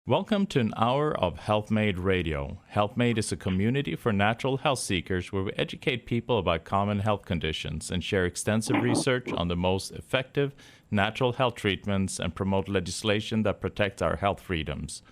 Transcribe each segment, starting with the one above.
Welcome to an hour of HealthMade Radio. HealthMade is a community for natural health seekers where we educate people about common health conditions and share extensive research on the most effective natural health treatments and promote legislation that protects our health freedoms.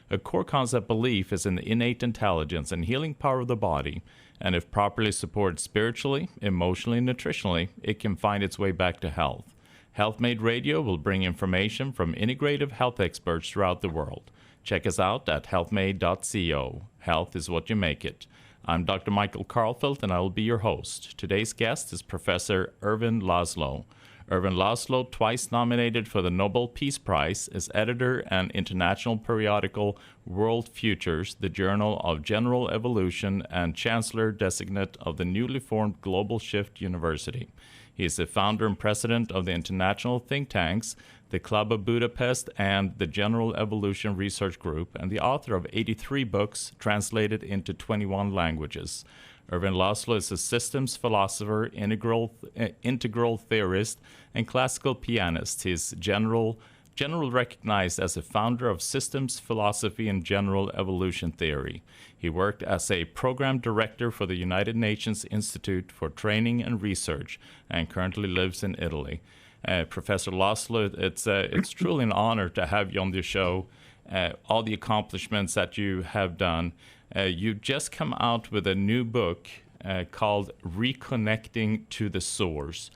A core concept belief is in the innate intelligence and healing power of the body, and if properly supported spiritually, emotionally, and nutritionally, it can find its way back to health. HealthMade Radio will bring information from integrative health experts throughout the world. Check us out at healthmade.co. Health is what you make it. I'm Dr. Michael Karlfeldt, and I will be your host. Today's guest is Professor Ervin Laszlo. Ervin Laszlo, twice nominated for the Nobel Peace Prize, is editor and international periodical World Futures, the Journal of General Evolution, and Chancellor Designate of the newly formed Global Shift University. He is the founder and president of the international think tanks, the Club of Budapest and the General Evolution Research Group, and the author of 83 books translated into 21 languages. Ervin Laszlo is a systems philosopher, integral theorist, and classical pianist. He is generally recognized as a founder of systems philosophy and general evolution theory. He worked as a program director for the United Nations Institute for Training and Research and currently lives in Italy. Professor Laszlo, it's truly an honor to have you on the show. All the accomplishments that you have done. You just come out with a new book called Reconnecting to the Source.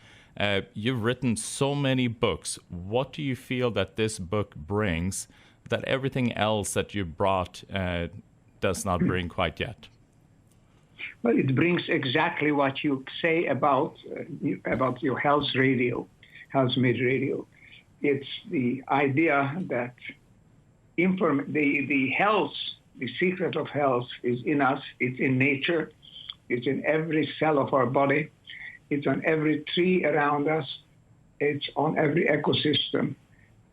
You've written so many books. What do you feel that this book brings that everything else that you brought does not bring quite yet? Well, it brings exactly what you say about your health radio, HealthMade Radio. It's the idea that the health, the secret of health is in us. It's in nature. It's in every cell of our body. It's on every tree around us. It's on every ecosystem.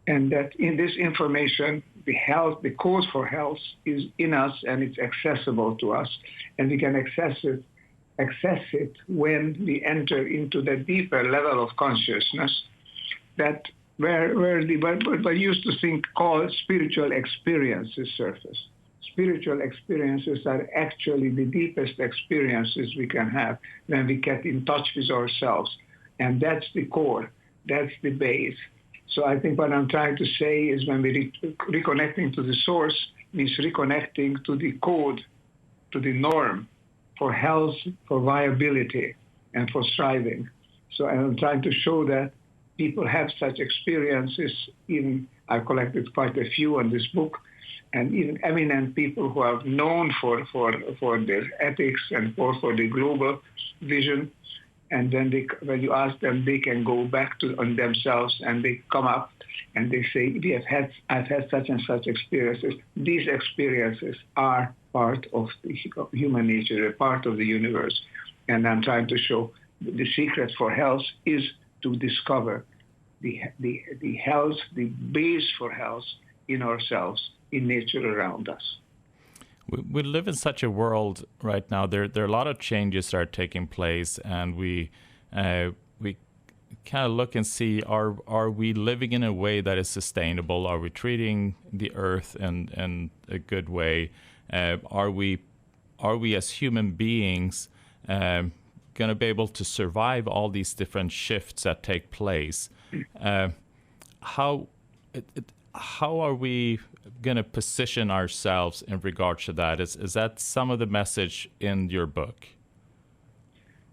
And that in this information, the cause for health is in us and it's accessible to us. And we can access it when we enter into the deeper level of consciousness that where what I used to call spiritual experiences surface. Spiritual experiences are actually the deepest experiences we can have when we get in touch with ourselves. And that's the core, that's the base. So I think what I'm trying to say is when we reconnecting to the source means reconnecting to the code, to the norm for health, for viability, and for striving. So I'm trying to show that people have such experiences. I've collected quite a few on this book, and even eminent people who are known for their ethics and for the global vision. And then when you ask them, they can go back on themselves and they come up and they say, I've had such and such experiences. These experiences are part of the human nature, a part of the universe. And I'm trying to show the secret for health is to discover the health, the base for health in ourselves, in nature around us. We live in such a world right now. There are a lot of changes that are taking place, and we kind of look and see, are we living in a way that is sustainable? Are we treating the earth in a good way? Are we as human beings going to be able to survive all these different shifts that take place? How are we going to position ourselves in regards to that? Is that some of the message in your book?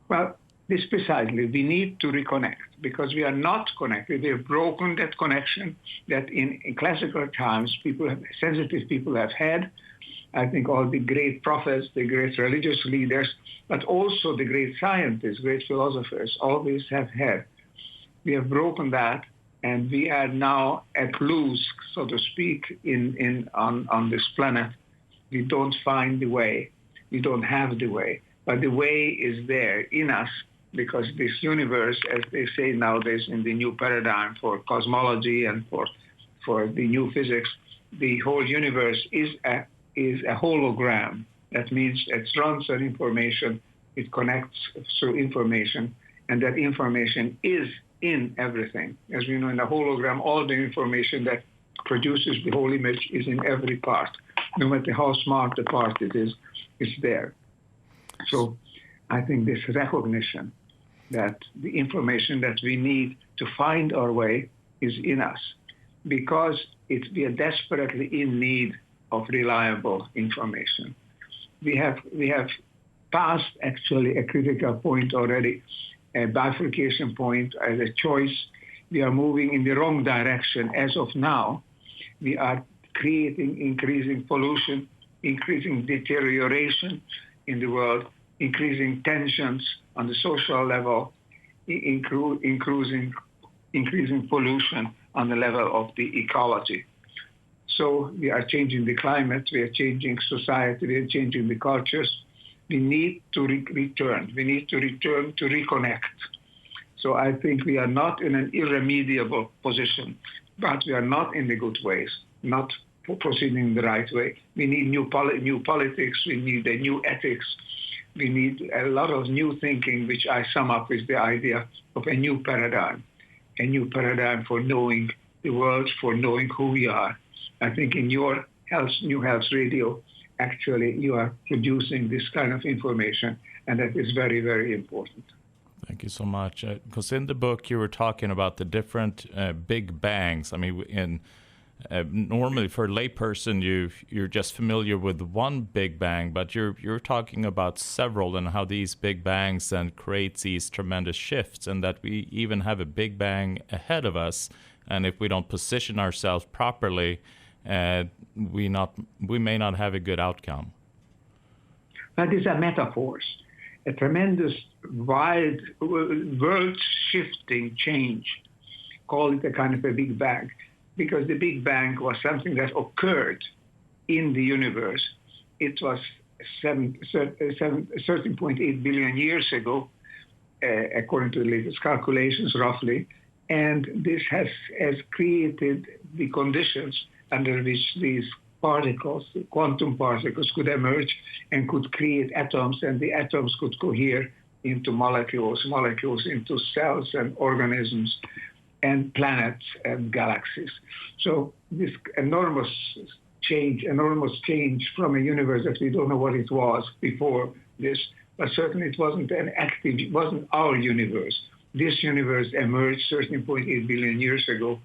Well, this precisely. We need to reconnect because we are not connected. We have broken that connection that in classical times sensitive people have had. I think all the great prophets, the great religious leaders, but also the great scientists, great philosophers always have had. We have broken that. And we are now at loose, so to speak, on this planet. We don't find the way. We don't have the way. But the way is there in us because this universe, as they say nowadays in the new paradigm for cosmology and for the new physics, the whole universe is a hologram. That means it runs on information. It connects through information. And that information is in everything. As we know, in a hologram, all the information that produces the whole image is in every part. No matter how smart the part it is, it's there. So I think this recognition that the information that we need to find our way is in us, because we are desperately in need of reliable information. We have passed actually a critical point already, a bifurcation point as a choice. We are moving in the wrong direction as of now. We are creating increasing pollution, increasing deterioration in the world, increasing tensions on the social level, increasing pollution on the level of the ecology. So we are changing the climate, we are changing society, we are changing the cultures. We need to return. We need to return to reconnect. So I think we are not in an irremediable position, but we are not in the good ways, not proceeding the right way. We need new politics. We need a new ethics. We need a lot of new thinking, which I sum up with the idea of a new paradigm for knowing the world, for knowing who we are. I think in your New Health Radio, actually, you are producing this kind of information, and that is very, very important. Thank you so much. Because in the book, you were talking about the different big bangs. I mean, normally for a layperson, you're just familiar with one big bang, but you're talking about several and how these big bangs then create these tremendous shifts, and that we even have a big bang ahead of us. And if we don't position ourselves properly, we may not have a good outcome. But these are metaphors. A tremendous, wild, world-shifting change. Call it a kind of a Big Bang, because the Big Bang was something that occurred in the universe. It was 13.8 billion years ago, according to the latest calculations, roughly. And this has created the conditions under which these particles, quantum particles, could emerge and could create atoms, and the atoms could cohere into molecules into cells and organisms and planets and galaxies. So this enormous change from a universe that we don't know what it was before this, but certainly it wasn't it wasn't our universe. This universe emerged 13.8 billion years ago,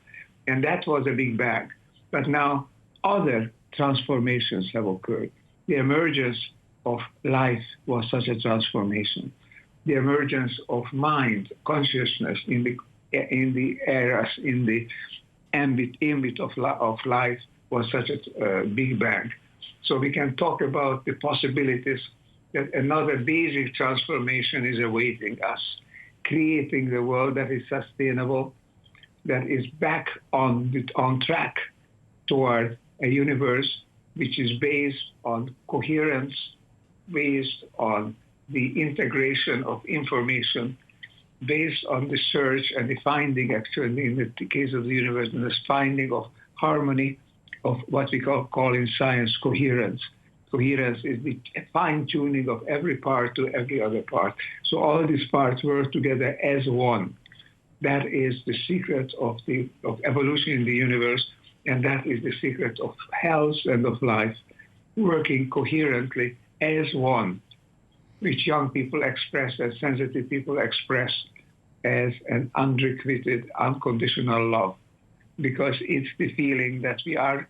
and that was a Big Bang. But now other transformations have occurred. The emergence of life was such a transformation. The emergence of mind, consciousness in the eras, in the ambit of life was such a Big Bang. So we can talk about the possibilities that another basic transformation is awaiting us, creating the world that is sustainable, that is back on track toward a universe which is based on coherence, based on the integration of information, based on the search and the finding, actually, in the case of the universe, and the finding of harmony, of what we call in science coherence. Coherence is the fine-tuning of every part to every other part. So all these parts work together as one. That is the secret of evolution in the universe, and that is the secret of health and of life, working coherently as one, which young people express, as sensitive people express, as an unrequited, unconditional love, because it's the feeling that we are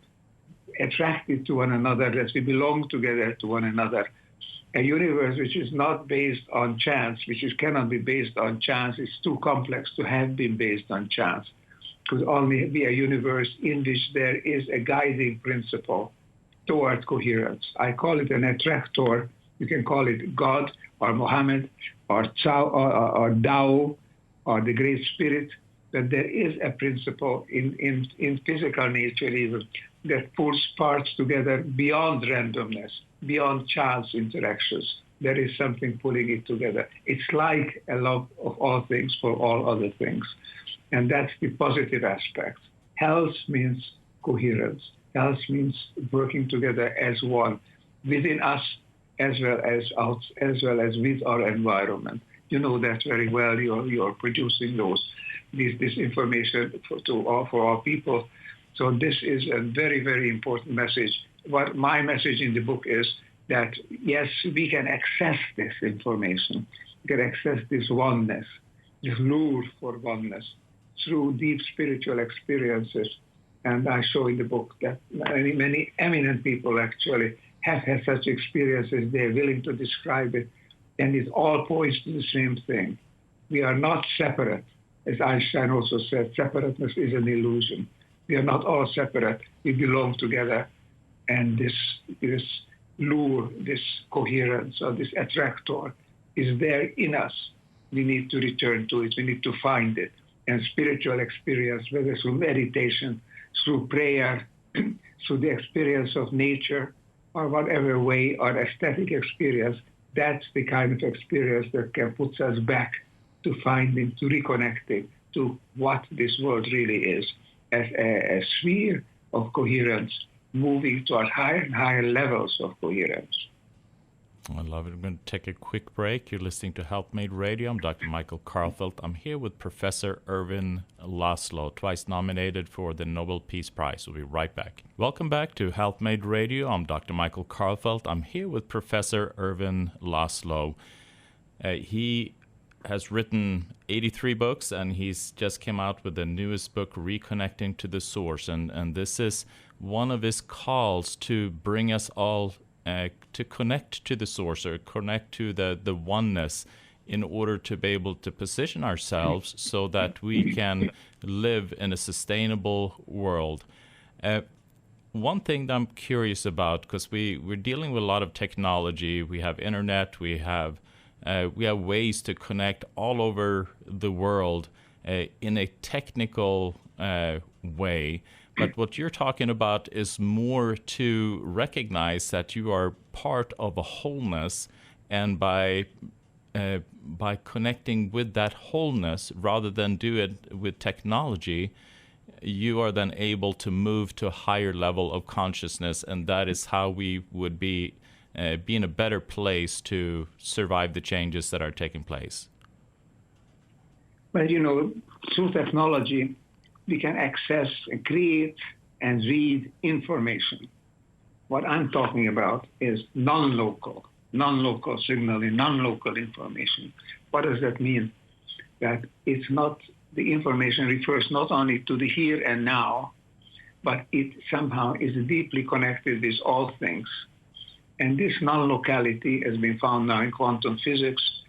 attracted to one another, that we belong together to one another. A universe which is not based on chance, cannot be based on chance, is too complex to have been based on chance. Could only be a universe in which there is a guiding principle toward coherence. I call it an attractor. You can call it God or Muhammad or Tao or the Great Spirit, that there is a principle in physical nature even that pulls parts together beyond randomness, beyond chance interactions. There is something pulling it together. It's like a love of all things for all other things. And that's the positive aspect. Health means coherence. Health means working together as one, within us as well as out, as well as with our environment. You know that very well. You're producing this information for our people. So this is a very, very important message. What my message in the book is that, yes, we can access this information. We can access this oneness, this lure for oneness through deep spiritual experiences. And I show in the book that many eminent people actually have had such experiences. They're willing to describe it. And it all points to the same thing. We are not separate. As Einstein also said, separateness is an illusion. We are not all separate. We belong together. And this lure, this coherence, or this attractor is there in us. We need to return to it. We need to find it. And spiritual experience, whether through meditation, through prayer, through the experience of nature, or whatever way, or aesthetic experience, that's the kind of experience that can put us back to finding, to reconnecting to what this world really is, as a sphere of coherence, moving toward higher and higher levels of coherence. I love it. I'm going to take a quick break. You're listening to Health Made Radio. I'm Dr. Michael Karlfeldt. I'm here with Professor Ervin Laszlo, twice nominated for the Nobel Peace Prize. We'll be right back. Welcome back to Health Made Radio. I'm Dr. Michael Karlfeldt. I'm here with Professor Ervin Laszlo. He has written 83 books, and he's just came out with the newest book, Reconnecting to the Source. And this is one of his calls to bring us all to connect to the source, or connect to the oneness, in order to be able to position ourselves so that we can live in a sustainable world. One thing that I'm curious about, because we're dealing with a lot of technology, we have internet, we have ways to connect all over the world in a technical way. But what you're talking about is more to recognize that you are part of a wholeness, and by connecting with that wholeness, rather than do it with technology, you are then able to move to a higher level of consciousness, and that is how we would be in a better place to survive the changes that are taking place. Well, through technology, we can access and create and read information. What I'm talking about is non-local signaling, non-local information. What does that mean? That it's not, the information refers not only to the here and now, but it somehow is deeply connected with all things. And this non-locality has been found now in quantum physics,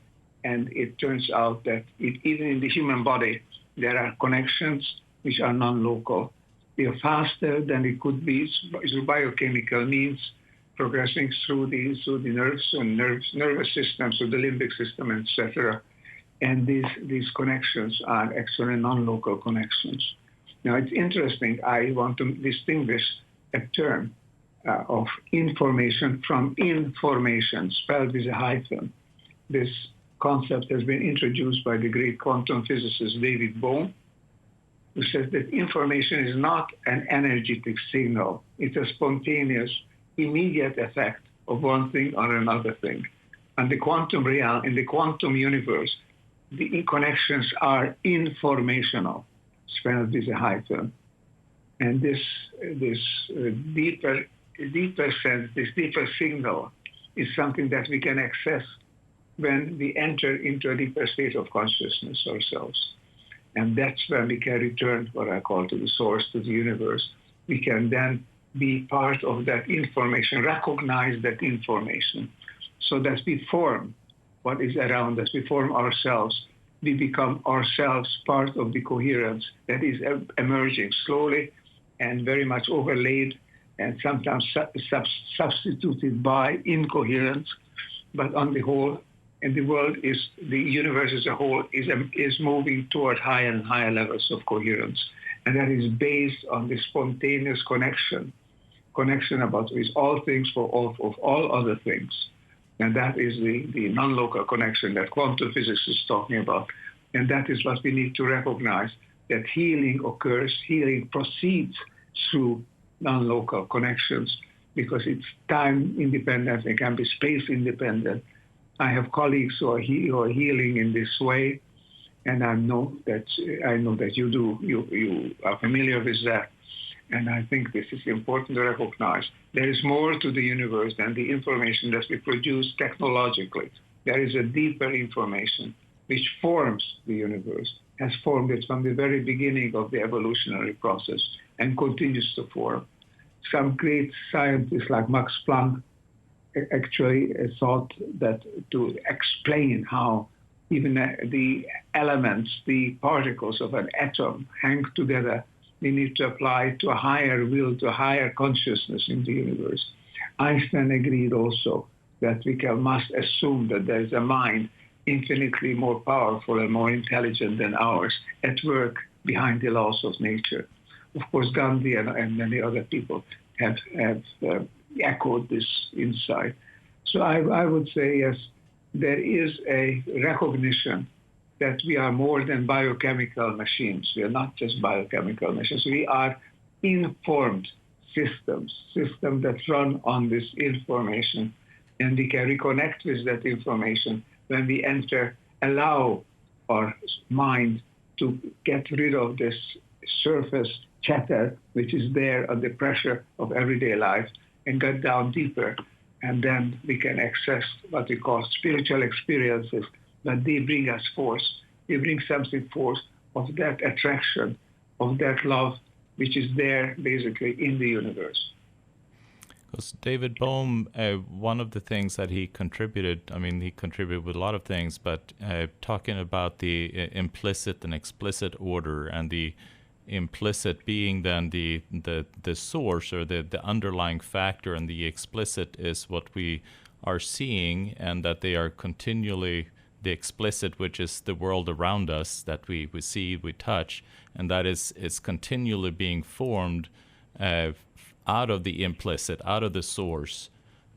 and it turns out that even in the human body, there are connections which are non-local. They are faster than it could be through biochemical means, progressing through the nerves and nervous systems, through the limbic system, etc. And these connections are actually non-local connections. Now, it's interesting. I want to distinguish a term of information from information, spelled with a hyphen. This concept has been introduced by the great quantum physicist David Bohm, who says that information is not an energetic signal. It's a spontaneous, immediate effect of one thing or another thing. And in the quantum universe, the connections are informational, spelled with a hyphen. And this deeper sense, this deeper signal, is something that we can access when we enter into a deeper state of consciousness ourselves. And that's when we can return, what I call, to the source, to the universe. We can then be part of that information, recognize that information, so that we form what is around us, we form ourselves, we become ourselves part of the coherence that is emerging slowly and very much overlaid and sometimes substituted by incoherence. But on the whole, and the universe as a whole is moving toward higher and higher levels of coherence. And that is based on the spontaneous connection about with all things of all other things. And that is the non-local connection that quantum physics is talking about. And that is what we need to recognize, that healing occurs, healing proceeds through non-local connections, because it's time independent, it can be space independent. I have colleagues who are healing in this way, and I know that you are familiar with that. And I think this is important to recognize. There is more to the universe than the information that we produce technologically. There is a deeper information which forms the universe, has formed it from the very beginning of the evolutionary process and continues to form. Some great scientists like Max Planck actually thought that to explain how even the elements, the particles of an atom hang together, we need to apply to a higher will, to a higher consciousness in the universe. Einstein agreed also that we must assume that there is a mind infinitely more powerful and more intelligent than ours at work behind the laws of nature. Of course, Gandhi and many other people have echoed this insight. So I would say, yes, there is a recognition that we are more than biochemical machines. We are not just biochemical machines. We are informed systems that run on this information, and we can reconnect with that information when we allow our mind to get rid of this surface chatter, which is there under pressure of everyday life, and get down deeper. And then we can access what we call spiritual experiences, that they bring us forth. They bring something forth of that attraction, of that love, which is there basically in the universe. Because David Bohm, one of the things that he contributed with a lot of things, but talking about the implicit and explicit order, and the implicit being then the source or the underlying factor, and the explicit is what we are seeing, and that they are continually the explicit, which is the world around us that we see, we touch, and that is continually being formed out of the implicit, out of the source,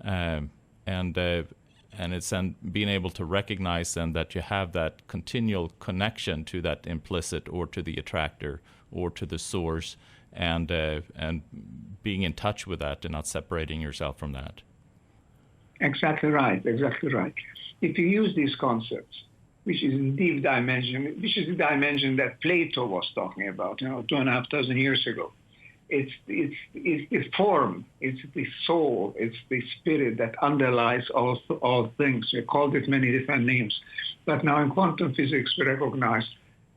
and it's then being able to recognize then that you have that continual connection to that implicit, or to the attractor, or to the source, and being in touch with that and not separating yourself from that. Exactly right. If you use these concepts, which is in deep dimension, which is the dimension that Plato was talking about, 2,500 years ago. It's the form, it's the soul, it's the spirit that underlies all things. We called it many different names. But now in quantum physics, we recognize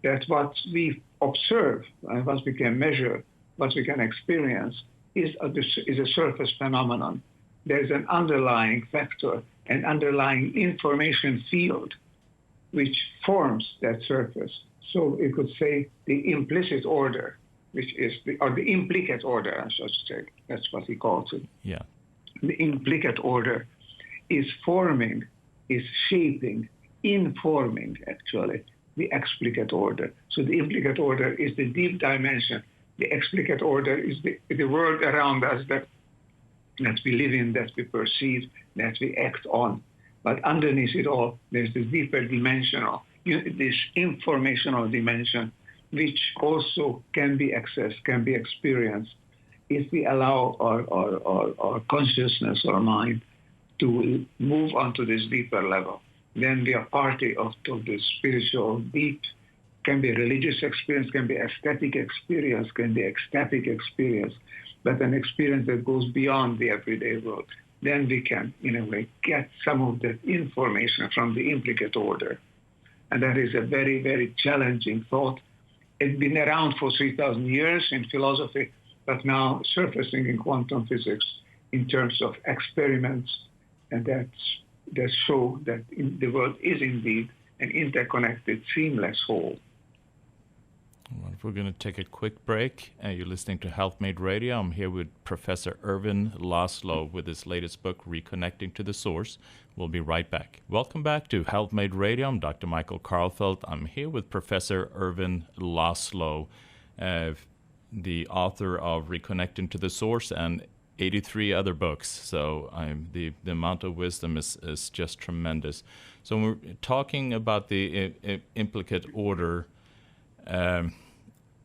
that what we observe and what we can measure, what we can experience, is a surface phenomenon. There's an underlying factor, an underlying information field, which forms that surface. So you could say the implicit order, which is the implicate order, I should say. That's what he calls it. Yeah. The implicate order is forming, is shaping, informing, actually, the explicate order. So the implicate order is the deep dimension. The explicate order is the world around us that we live in, that we perceive, that we act on. But underneath it all, there's the deeper dimensional, this informational dimension, which also can be accessed, can be experienced, if we allow our consciousness, our mind, to move onto this deeper level. Then we are party of the spiritual deep, can be a religious experience, can be aesthetic experience, can be ecstatic experience, but an experience that goes beyond the everyday world. Then we can, in a way, get some of the information from the implicate order. And that is a very, very challenging thought. It's been around for 3,000 years in philosophy, but now surfacing in quantum physics in terms of experiments, and that show that the world is indeed an interconnected, seamless whole. Well, we're going to take a quick break. You're listening to Health Made Radio. I'm here with Professor Ervin Laszlo with his latest book, Reconnecting to the Source. We'll be right back. Welcome back to Health Made Radio. I'm Dr. Michael Karlfeldt. I'm here with Professor Ervin Laszlo, the author of Reconnecting to the Source and 83 other books. So the amount of wisdom is just tremendous. So when we're talking about the implicate order,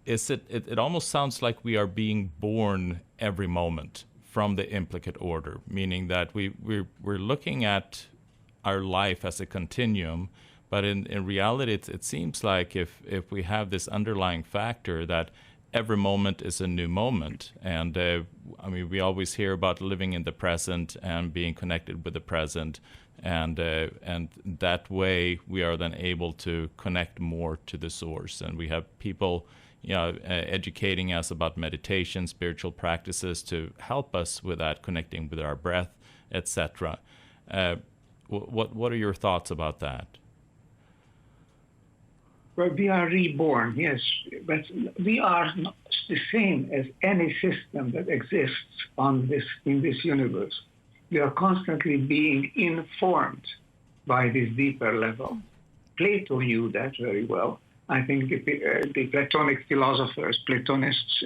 it almost sounds like we are being born every moment from the implicate order, meaning that we're looking at our life as a continuum, but in reality it seems like if we have this underlying factor that every moment is a new moment. And I mean, we always hear about living in the present and being connected with the present. And that way we are then able to connect more to the source. And we have people, educating us about meditation, spiritual practices to help us with that, connecting with our breath, etc. What are your thoughts about that? Well, we are reborn, yes, but we are not the same as any system that exists in this universe. We are constantly being informed by this deeper level. Plato knew that very well. I think the Platonic philosophers, Platonists,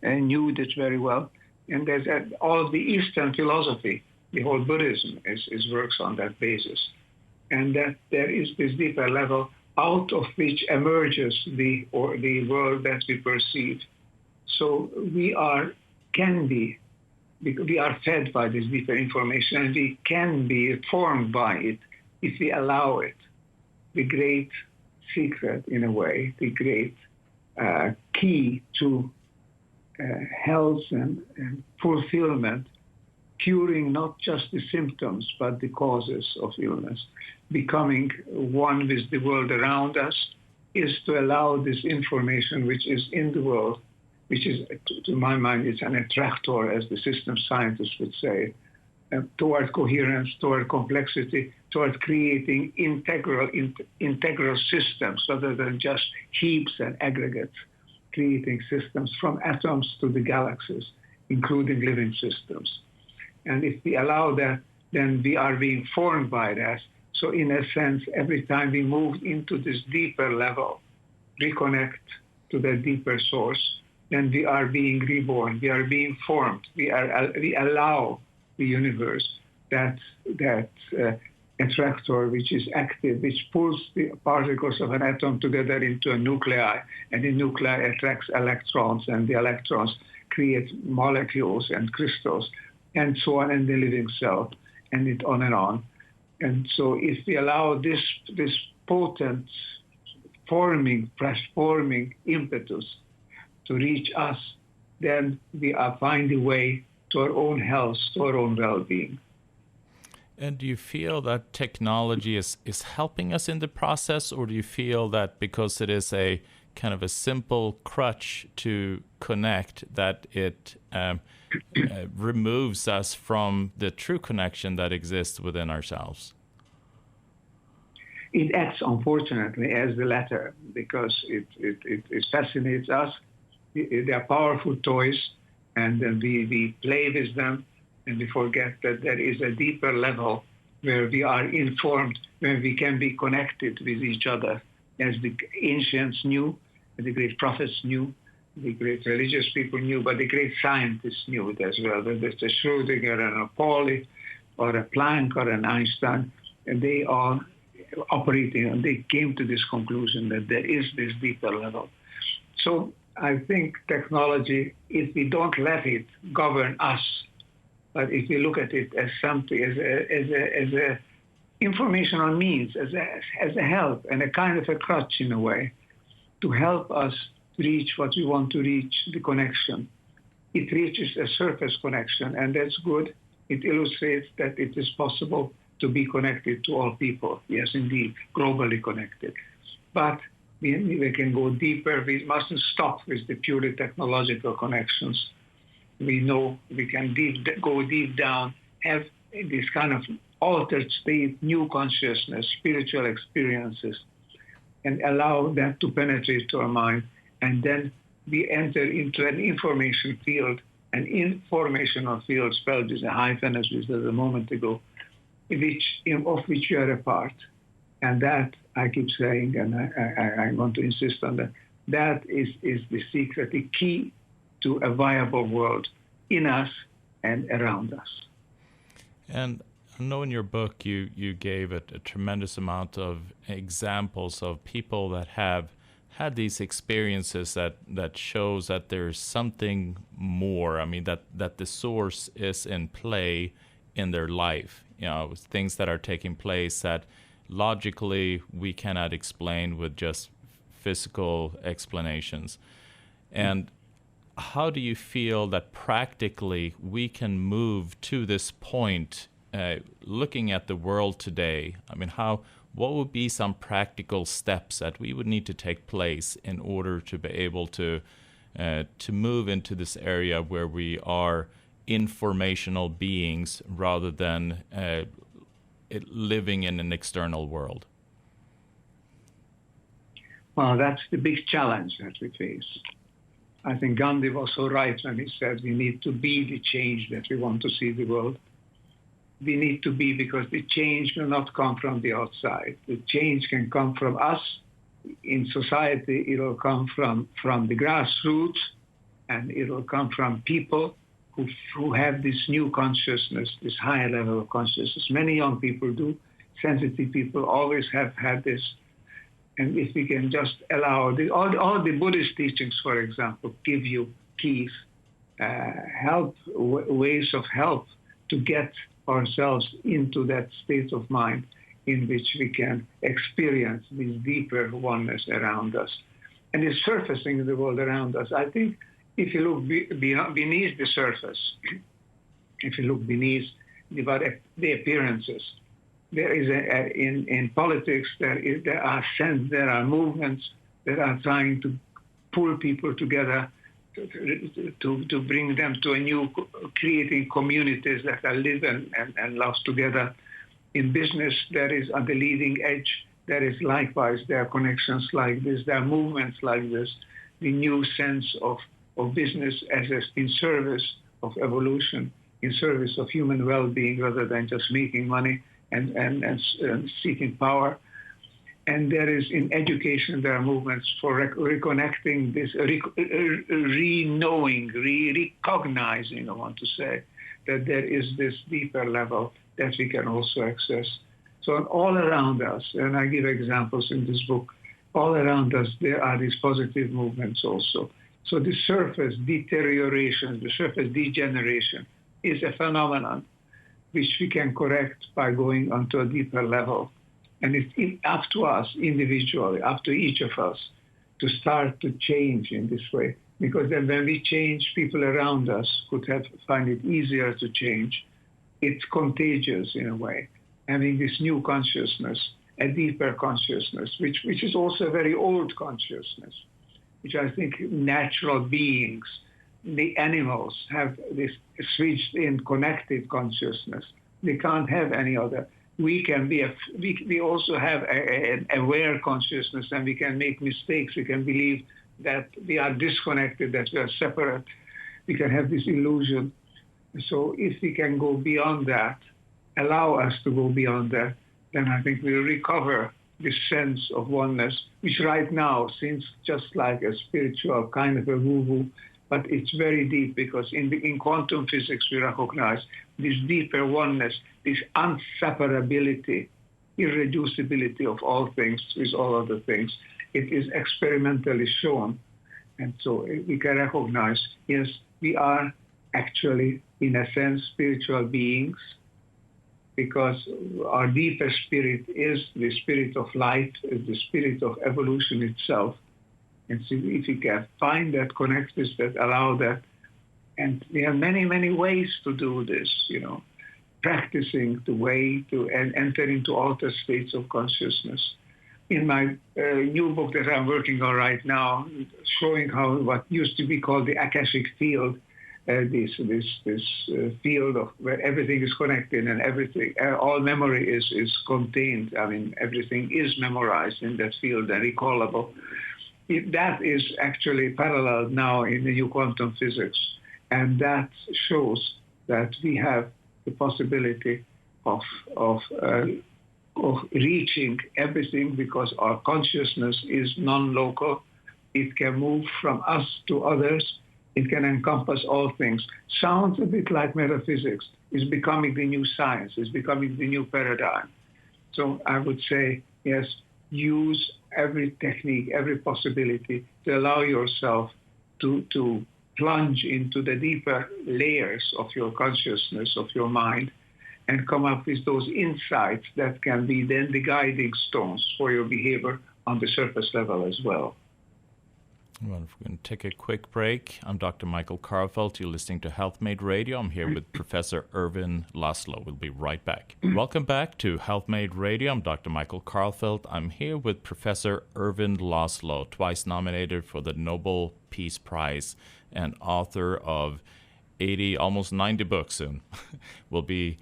knew this very well. And there's all of the Eastern philosophy, the whole Buddhism is works on that basis. And that there is this deeper level out of which emerges the world that we perceive. So we are fed by this deeper information, and we can be informed by it if we allow it. The great secret, in a way, the great key to health and fulfillment, curing not just the symptoms, but the causes of illness, becoming one with the world around us, is to allow this information which is in the world, which is, to my mind, it's an attractor, as the system scientists would say, toward coherence, toward complexity, toward creating integral systems rather than just heaps and aggregates, creating systems from atoms to the galaxies, including living systems. And if we allow that, then we are being formed by that. So in a sense, every time we move into this deeper level, reconnect to the deeper source, then we are being reborn, we are being formed, we allow the universe, that attractor which is active, which pulls the particles of an atom together into a nuclei, and the nuclei attracts electrons, and the electrons create molecules and crystals, and so on in the living cell, and it on and on. And so if we allow this potent forming impetus to reach us, then we are finding a way to our own health, to our own well-being. And do you feel that technology is helping us in the process, or do you feel that because it is a kind of a simple crutch to connect, that it removes us from the true connection that exists within ourselves? It acts, unfortunately, as the latter, because it fascinates us. They are powerful toys, and then we play with them, and we forget that there is a deeper level where we are informed, where we can be connected with each other, as the ancients knew, the great prophets knew, the great religious people knew, but the great scientists knew it as well. Whether it's a Schrödinger and a Pauli, or a Planck or an Einstein, and they are operating, and they came to this conclusion that there is this deeper level. So I think technology, if we don't let it govern us, but if we look at it as something, as a informational means, as a help and a kind of a crutch in a way, to help us reach what we want to reach, the connection. It reaches a surface connection, and that's good. It illustrates that it is possible to be connected to all people. Yes, indeed, globally connected. But we can go deeper. We mustn't stop with the purely technological connections. We know we can go deep down, have this kind of altered state, new consciousness, spiritual experiences, and allow that to penetrate to our mind. And then we enter into an information field, an informational field spelled with a hyphen, as we said a moment ago, of which we are a part. And that, I keep saying, and I want to insist on that, that is the secret, the key to a viable world in us and around us. And I know in your book you gave a tremendous amount of examples of people that have had these experiences that shows that there's something more. I mean, that the source is in play in their life. You know, things that are taking place that logically we cannot explain with just physical explanations. And how do you feel that practically we can move to this point, looking at the world today? I mean, what would be some practical steps that we would need to take place in order to be able to move into this area where we are informational beings rather than living in an external world? Well, that's the big challenge that we face. I think Gandhi was so right when he said we need to be the change that we want to see the world. We need to be, because the change will not come from the outside. The change can come from us. In society, it will come from the grassroots, and it will come from people who have this new consciousness, this higher level of consciousness. Many young people do. Sensitive people always have had this. And if we can just allow, all the Buddhist teachings, for example, give you keys, ways of help to get ourselves into that state of mind in which we can experience this deeper oneness around us. And it's surfacing in the world around us. I think if you look beneath the surface, if you look beneath the appearances, there is in politics, there are movements that are trying to pull people together, to bring them to a new, creating communities that are live and love together. In business, there is on the leading edge, there is likewise, there are connections like this, there are movements like this, the new sense of business as in service of evolution, in service of human well-being rather than just making money and seeking power. And there is in education, there are movements for reconnecting this, re-knowing, recognizing, I want to say, that there is this deeper level that we can also access. So all around us, and I give examples in this book, all around us, there are these positive movements also. So the surface deterioration, the surface degeneration is a phenomenon which we can correct by going onto a deeper level. And it's up to us individually, up to each of us, to start to change in this way. Because then when we change, people around us find it easier to change. It's contagious in a way, having this new consciousness, a deeper consciousness, which is also a very old consciousness, which I think natural beings, the animals have this switched in connected consciousness. They can't have any other. We can be we also have an aware consciousness, and we can make mistakes. We can believe that we are disconnected, that we are separate. We can have this illusion. So if we can go beyond that, allow us to go beyond that, then I think we'll recover this sense of oneness, which right now seems just like a spiritual kind of a woo-woo, but it's very deep, because in quantum physics we recognize this deeper oneness, this unseparability, irreducibility of all things with all other things. It is experimentally shown. And so we can recognize, yes, we are actually, in a sense, spiritual beings, because our deeper spirit is the spirit of light, is the spirit of evolution itself. And so if we can find that connectors that allow that, and there are many, many ways to do this, practicing the way to enter into altered states of consciousness. In my new book that I'm working on right now, showing how what used to be called the Akashic field, this field of where everything is connected and everything, all memory is contained. I mean, everything is memorized in that field and recallable. That is actually parallel now in the new quantum physics. And that shows that we have the possibility of reaching everything, because our consciousness is non-local. It can move from us to others. It can encompass all things. Sounds a bit like metaphysics. It's becoming the new science. It's becoming the new paradigm. So I would say, yes, use every technique, every possibility to allow yourself to plunge into the deeper layers of your consciousness, of your mind, and come up with those insights that can be then the guiding stones for your behavior on the surface level as well. Well, if we're going to take a quick break, I'm Dr. Michael Karlfeldt. You're listening to Health Made Radio. I'm here with Professor Ervin Laszlo. We'll be right back. Welcome back to Health Made Radio. I'm Dr. Michael Karlfeldt. I'm here with Professor Ervin Laszlo, twice nominated for the Nobel Peace Prize and author of 80, almost 90 books soon. Will be.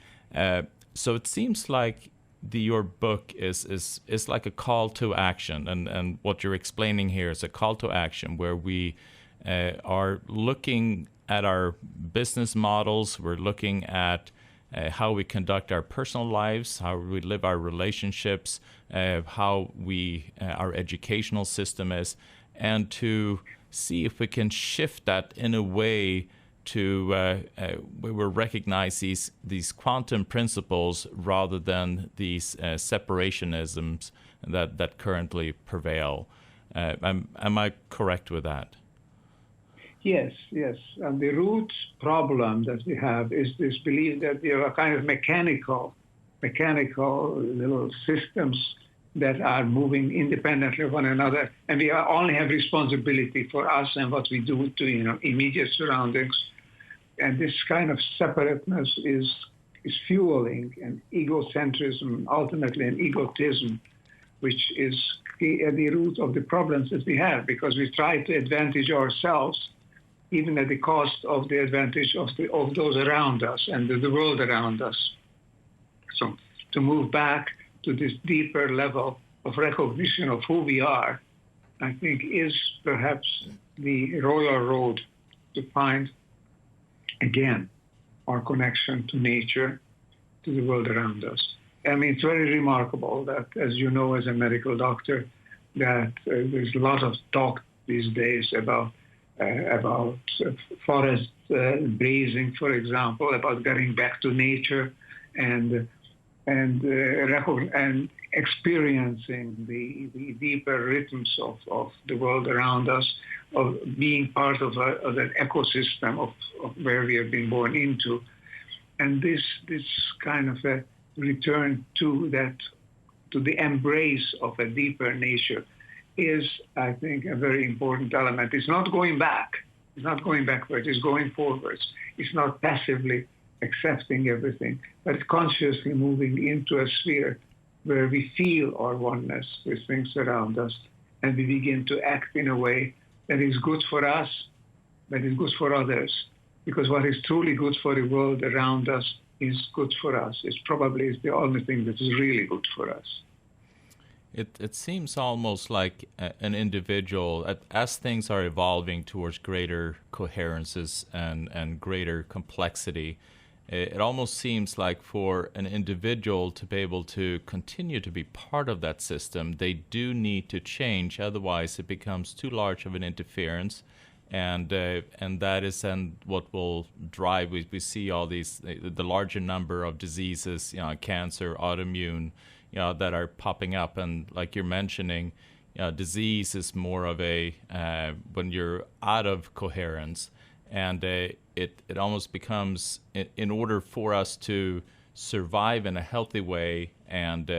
So it seems like your book is like a call to action, and what you're explaining here is a call to action where we are looking at our business models, we're looking at how we conduct our personal lives, how we live our relationships, how our educational system is, and to see if we can shift that in a way to we will recognize these quantum principles rather than these separationisms that currently prevail. Am I correct with that? Yes. And the root problem that we have is this belief that there are kind of mechanical little systems that are moving independently of one another, and we only have responsibility for us and what we do to immediate surroundings. And this kind of separateness is fueling an egocentrism, ultimately an egotism, which is at the root of the problems that we have, because we try to advantage ourselves, even at the cost of the advantage of those around us and the world around us. So to move back to this deeper level of recognition of who we are, I think is perhaps the royal road to find again our connection to nature, to the world around us. I mean, it's very remarkable that, as you know, as a medical doctor, that there's a lot of talk these days about forest grazing, for example, about getting back to nature and experiencing the deeper rhythms of the world around us, of being part of an ecosystem of where we have been born into. And this kind of a return to the embrace of a deeper nature is, I think, a very important element. It's not going back. It's not going backwards. It's going forwards. It's not passively accepting everything, but consciously moving into a sphere where we feel our oneness with things around us, and we begin to act in a way that is good for us, that is good for others. Because what is truly good for the world around us is good for us. It's probably the only thing that is really good for us. It seems almost like an individual, as things are evolving towards greater coherences and greater complexity, it almost seems like for an individual to be able to continue to be part of that system, they do need to change. Otherwise, it becomes too large of an interference. And that is then what will drive. We see all these, the larger number of diseases, cancer, autoimmune, that are popping up. And like you're mentioning, disease is more of a when you're out of coherence, and it almost becomes, in order for us to survive in a healthy way, and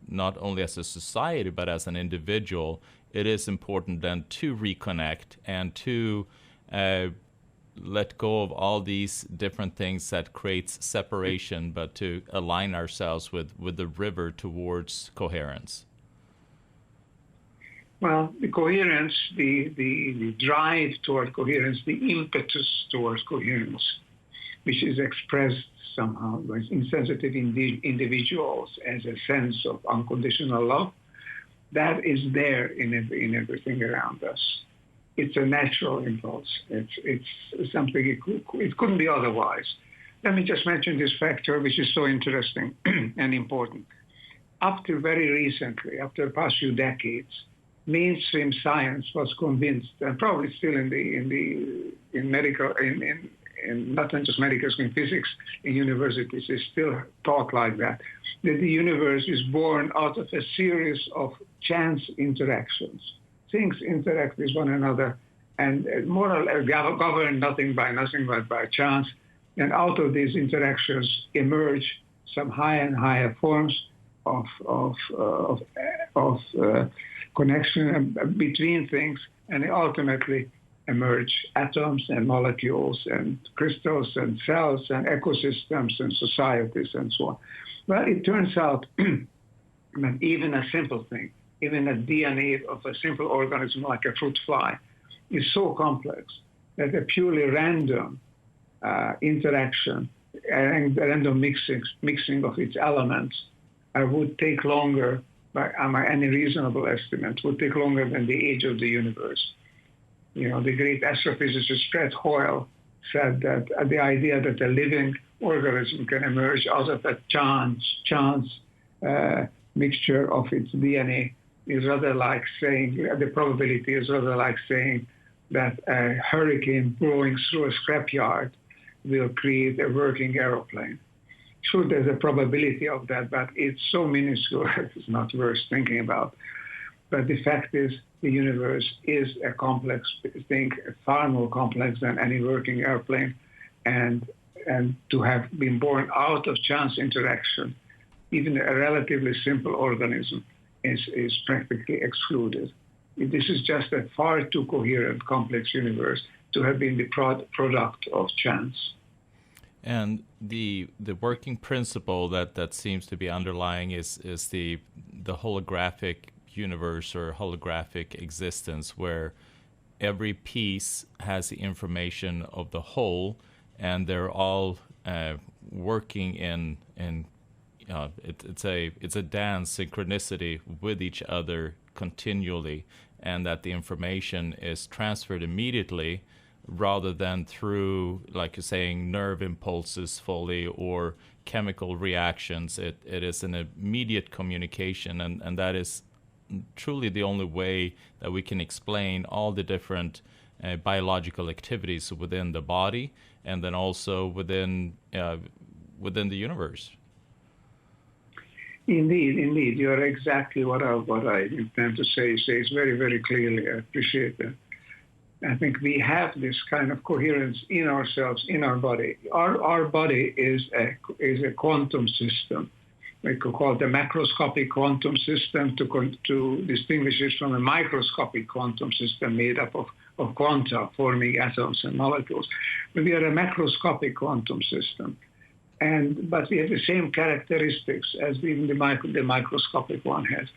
not only as a society but as an individual, it is important then to reconnect and to let go of all these different things that creates separation, but to align ourselves with the river towards coherence. Well, the coherence, the drive toward coherence, the impetus towards coherence, which is expressed somehow by insensitive individuals as a sense of unconditional love, that is there in everything around us. It's a natural impulse. It's something, it couldn't be otherwise. Let me just mention this factor, which is so interesting and important. Up to very recently, after the past few decades, mainstream science was convinced, and probably still in medical, in not just medical, in physics, in universities, is still taught like that the universe is born out of a series of chance interactions. Things interact with one another and more or less governed nothing but by chance. And out of these interactions emerge some higher and higher forms of connection between things, and they ultimately emerge atoms and molecules and crystals and cells and ecosystems and societies and so on. Well, it turns out that even a simple thing, even a DNA of a simple organism like a fruit fly, is so complex that a purely random interaction and random mixing of its elements would take longer, by any reasonable estimate, would take longer than the age of the universe. You know, the great astrophysicist Fred Hoyle said that the idea that a living organism can emerge out of a chance mixture of its DNA is rather like saying, the probability is rather like saying that a hurricane blowing through a scrapyard will create a working aeroplane. Sure, there's a probability of that, but it's so minuscule that it's not worth thinking about. But the fact is, the universe is a complex thing, far more complex than any working airplane, and to have been born out of chance interaction, even a relatively simple organism is practically excluded. This is just a far too coherent, complex universe to have been the product of chance. And the working principle that seems to be underlying is the holographic universe or holographic existence, where every piece has the information of the whole, and they're all working in it's a dance synchronicity with each other continually, and that the information is transferred immediately rather than through, like you're saying, nerve impulses fully or chemical reactions. It is an immediate communication, and that is truly the only way that we can explain all the different biological activities within the body, and then also within the universe. Indeed, you are exactly what I intend to say. Say it very, very clearly. I appreciate that. I think we have this kind of coherence in ourselves, in our body. Our body is a quantum system. We could call it a macroscopic quantum system to distinguish it from a microscopic quantum system made up of quanta forming atoms and molecules. But we are a macroscopic quantum system. But we have the same characteristics as even the microscopic one has.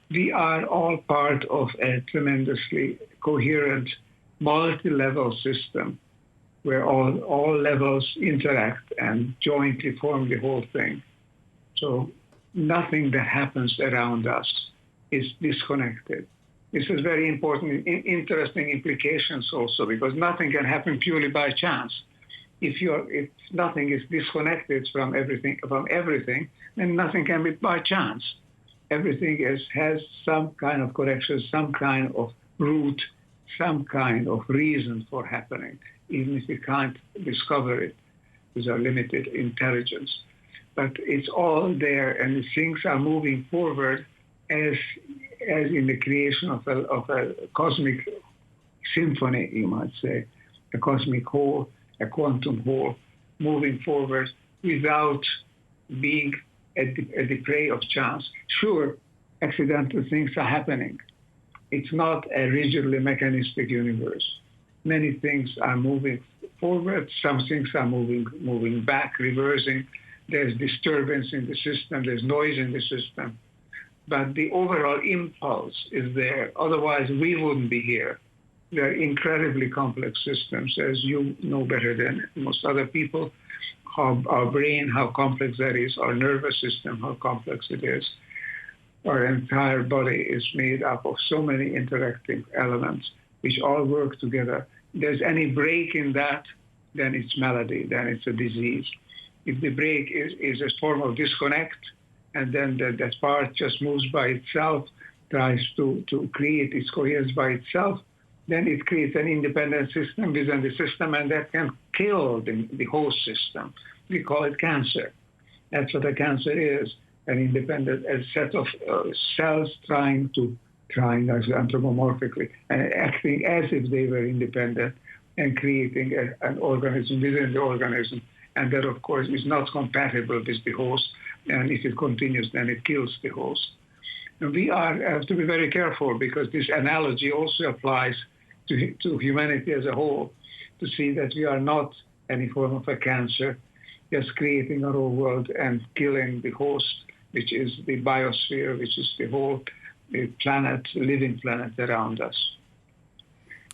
We are all part of a tremendously coherent multi-level system where all levels interact and jointly form the whole thing. So nothing that happens around us is disconnected. This is very important, interesting implications also, because nothing can happen purely by chance. If nothing is disconnected from everything, then nothing can be by chance. Everything has some kind of connection, some kind of root, some kind of reason for happening, even if we can't discover it with our limited intelligence. But it's all there, and things are moving forward as in the creation of a cosmic symphony, you might say, a cosmic whole, a quantum whole, moving forward without being at the prey of chance. Sure, accidental things are happening. It's not a rigidly mechanistic universe. Many things are moving forward. Some things are moving back, reversing. There's disturbance in the system. There's noise in the system. But the overall impulse is there. Otherwise, we wouldn't be here. They're incredibly complex systems, as you know better than most other people. Our brain, how complex that is. Our nervous system, how complex it is. Our entire body is made up of so many interacting elements which all work together. If there's any break in that, then it's malady, then it's a disease. If the break is a form of disconnect, and then that part just moves by itself, tries to create its coherence by itself, then it creates an independent system within the system, and that can kill the whole system. We call it cancer. That's what a cancer is. An independent, a set of cells trying anthropomorphically, and acting as if they were independent and creating an organism within the organism. And that, of course, is not compatible with the host. And if it continues, then it kills the host. And we have to be very careful, because this analogy also applies to humanity as a whole, to see that we are not any form of a cancer, just creating our own world and killing the host, which is the biosphere, which is the whole planet, living planet around us.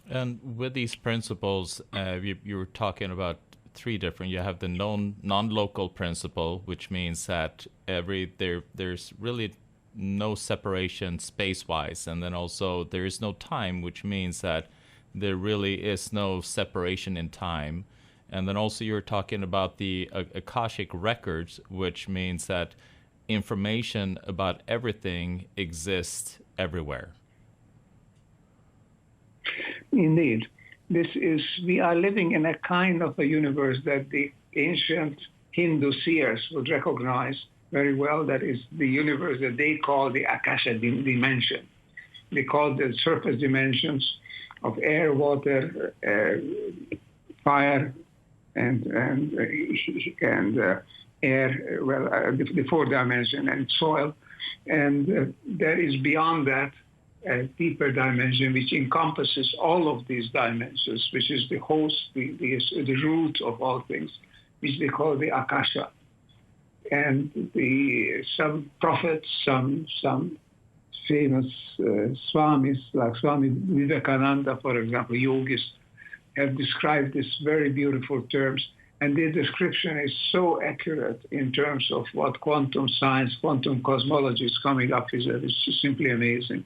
And with these principles, you were talking about three different. You have the non-local principle, which means that there's really no separation space-wise, and then also there is no time, which means that there really is no separation in time. And then also you're talking about the Akashic Records, which means that information about everything exists everywhere. Indeed. We are living in a kind of a universe that the ancient Hindu seers would recognize very well. That is the universe that they call the Akasha dimension. They call the surface dimensions of air, water, fire, and air, the fourth dimension, and soil. And there is beyond that a deeper dimension which encompasses all of these dimensions, which is the host, the root of all things, which they call the Akasha. And some prophets, some famous swamis, like Swami Vivekananda, for example, yogis, have described this very beautiful terms. And their description is so accurate in terms of what quantum science, quantum cosmology is coming up with. It's just simply amazing.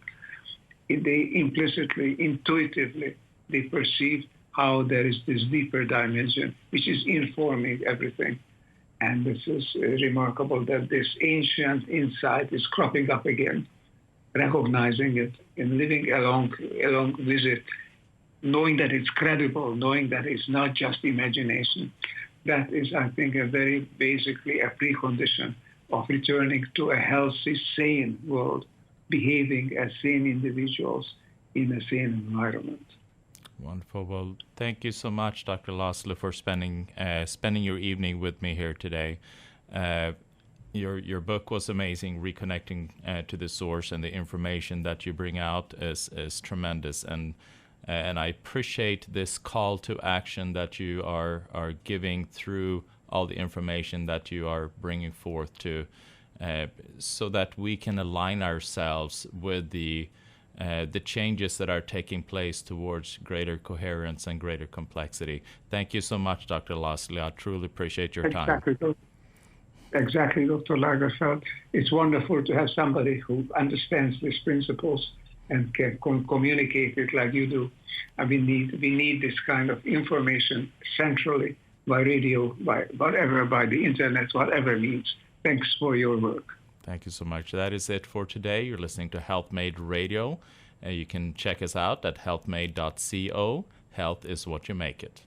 They implicitly, intuitively, they perceive how there is this deeper dimension which is informing everything. And this is remarkable that this ancient insight is cropping up again, recognizing it and living along with it, knowing that it's credible, knowing that it's not just imagination. That is, I think, basically a precondition of returning to a healthy, sane world, behaving as sane individuals in a sane environment. Wonderful. Well, thank you so much, Dr. Laszlo, for spending your evening with me here today. Your book was amazing. Reconnecting to the source, and the information that you bring out is tremendous. And I appreciate this call to action that you are giving through all the information that you are bringing forth to, so that we can align ourselves with the changes that are taking place towards greater coherence and greater complexity. Thank you so much, Dr. Laszlo. I truly appreciate your time. Exactly, Dr. Lagerfeld. It's wonderful to have somebody who understands these principles and can communicate it like you do. And we need this kind of information centrally, by radio, by whatever, by the internet, whatever means. Thanks for your work. Thank you so much. That is it for today. You're listening to Health Made Radio. You can check us out at healthmade.co. Health is what you make it.